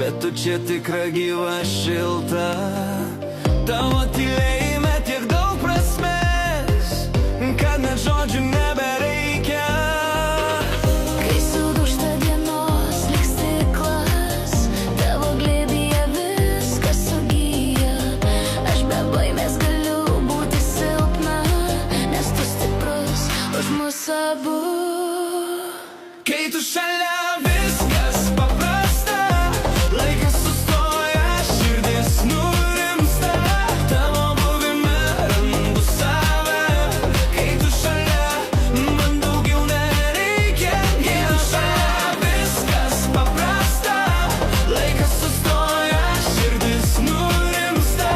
bet tu čia tikra gyva šilta. Tavo tylėjime tiek daug prasmės, kad net žodžių nebereikia. Kai sudūžta dienos lyg stiklas, tavo glėbyje viskas sugyja. Aš be baimės galiu būti silpna, nes tu stiprus už mus abu. Kai tu šalia viskas paprasta, laikas sustoja, širdis nurimsta. Tavo buvime randu save. Kai tu šalia, man daugiau nereikia. Kai tu šalia viskas paprasta, laikas sustoja, širdis nurimsta.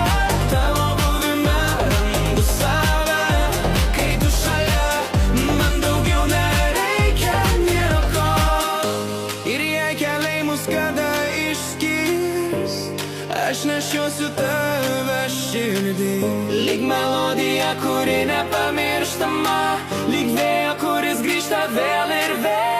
Tavo buvime randu save. Kai tu šalia, man daugiau nereikia nieko. Ir jei keliai mus kada išskirs, aš nešiosiu tave širdį. Lyg melodija, kuri nepamirštama, lyg vėjo, kuris grįžta vėl ir vėl.